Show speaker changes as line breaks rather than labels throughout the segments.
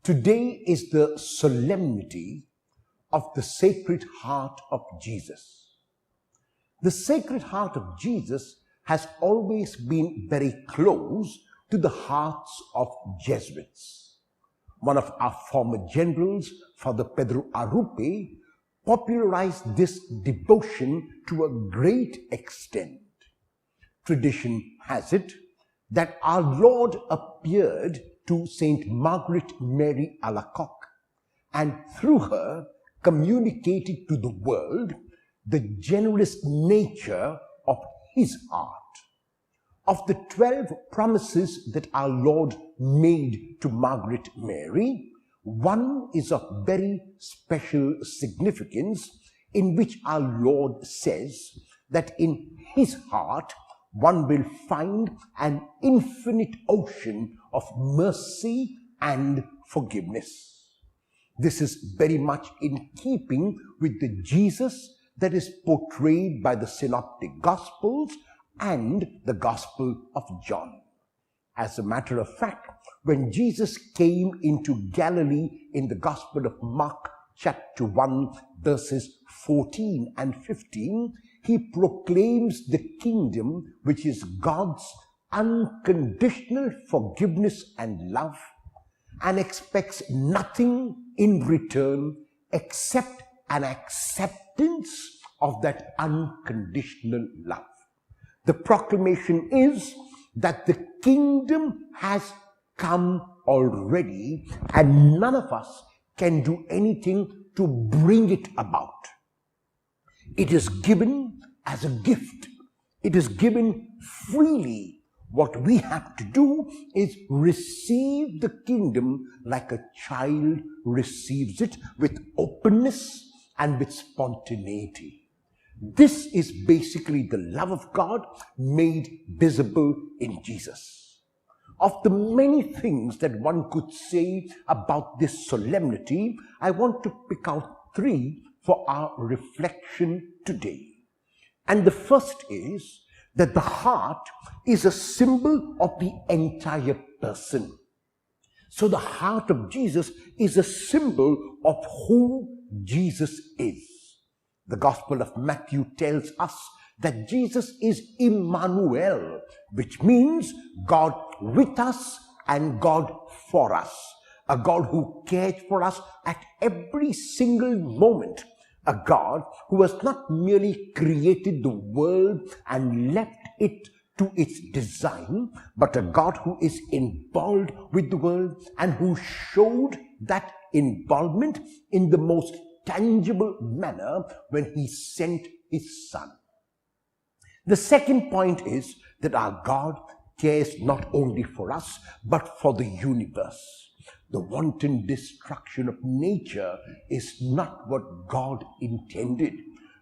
Today is the solemnity of the Sacred Heart of Jesus. The Sacred Heart of Jesus has always been very close to the hearts of Jesuits. One of our former generals, Father Pedro Arrupe, popularized this devotion to a great extent. Tradition has it that our Lord appeared to Saint Margaret Mary Alacoque and through her communicated to the world the generous nature of his heart. Of the 12 promises that our Lord made to Margaret Mary, one is of very special significance, in which our Lord says that in his heart one will find an infinite ocean of mercy and forgiveness. This is very much in keeping with the Jesus that is portrayed by the Synoptic Gospels and the Gospel of John. As a matter of fact, when Jesus came into Galilee in the Gospel of Mark chapter 1 verses 14 and 15, he proclaims the kingdom, which is God's unconditional forgiveness and love, and expects nothing in return except an acceptance of that unconditional love. The proclamation is that the kingdom has come already, and none of us can do anything to bring it about. It is given as a gift. It is given freely. What we have to do is receive the kingdom like a child receives it, with openness and with spontaneity. This is basically the love of God made visible in Jesus. Of the many things that one could say about this solemnity, I want to pick out 3 for our reflection today. And the first is that the heart is a symbol of the entire person. So the heart of Jesus is a symbol of who Jesus is. The Gospel of Matthew tells us that Jesus is Emmanuel, which means God with us and God for us. A God who cares for us at every single moment. A God who has not merely created the world and left it to its design, but a God who is involved with the world and who showed that involvement in the most tangible manner when he sent his Son. The second point is that our God cares not only for us, but for the universe. The wanton destruction of nature is not what God intended.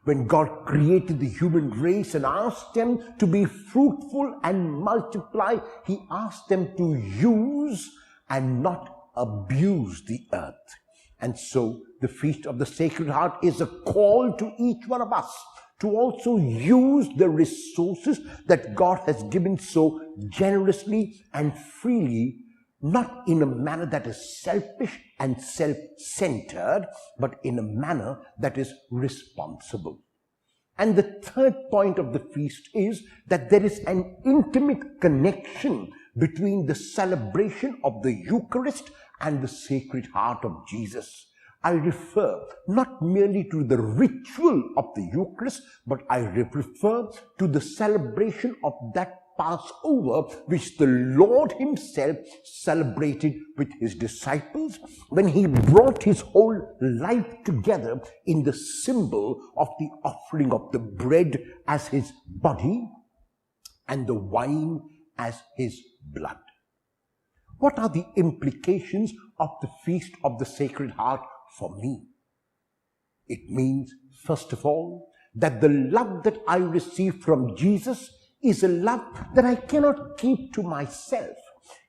When God created the human race and asked them to be fruitful and multiply, he asked them to use and not abuse the earth. And so the Feast of the Sacred Heart is a call to each one of us to also use the resources that God has given so generously and freely, not in a manner that is selfish and self-centered, but in a manner that is responsible. And the third point of the feast is that there is an intimate connection between the celebration of the Eucharist and the Sacred Heart of Jesus. I refer not merely to the ritual of the Eucharist, but I refer to the celebration of that Passover which the Lord himself celebrated with his disciples when he brought his whole life together in the symbol of the offering of the bread as his body and the wine as his blood. What are the implications of the Feast of the Sacred Heart for me? It means, first of all, that the love that I receive from Jesus is a love that I cannot keep to myself.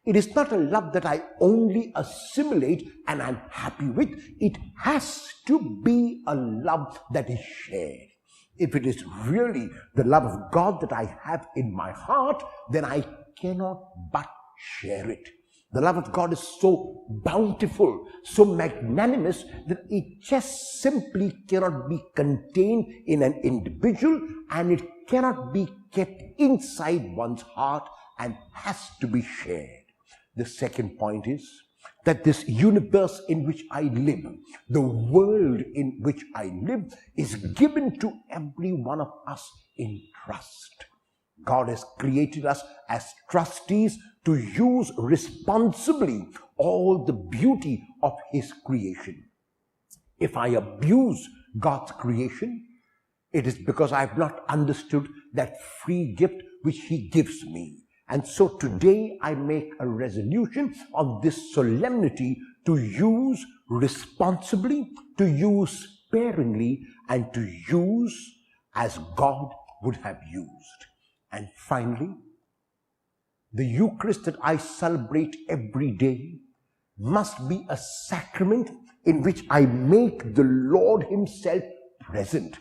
It is not a love that I only assimilate and I'm happy with. It has to be a love that is shared. If it is really the love of God that I have in my heart, then I cannot but share it. The love of God is so bountiful, so magnanimous, that it just simply cannot be contained in an individual, and it cannot be kept inside one's heart and has to be shared. The second point is that this universe in which I live, the world in which I live, is given to every one of us in trust. God has created us as trustees to use responsibly all the beauty of His creation. If I abuse God's creation, it is because I have not understood that free gift which He gives me. And so today I make a resolution on this solemnity to use responsibly, to use sparingly, and to use as God would have used. And finally, the Eucharist that I celebrate every day must be a sacrament in which I make the Lord Himself present.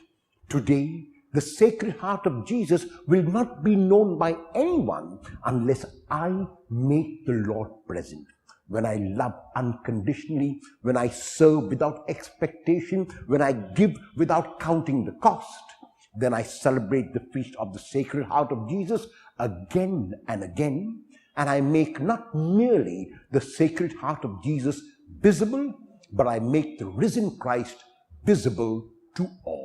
Today, the Sacred Heart of Jesus will not be known by anyone unless I make the Lord present. When I love unconditionally, when I serve without expectation, when I give without counting the cost, then I celebrate the feast of the Sacred Heart of Jesus again and again, and I make not merely the Sacred Heart of Jesus visible, but I make the risen Christ visible to all.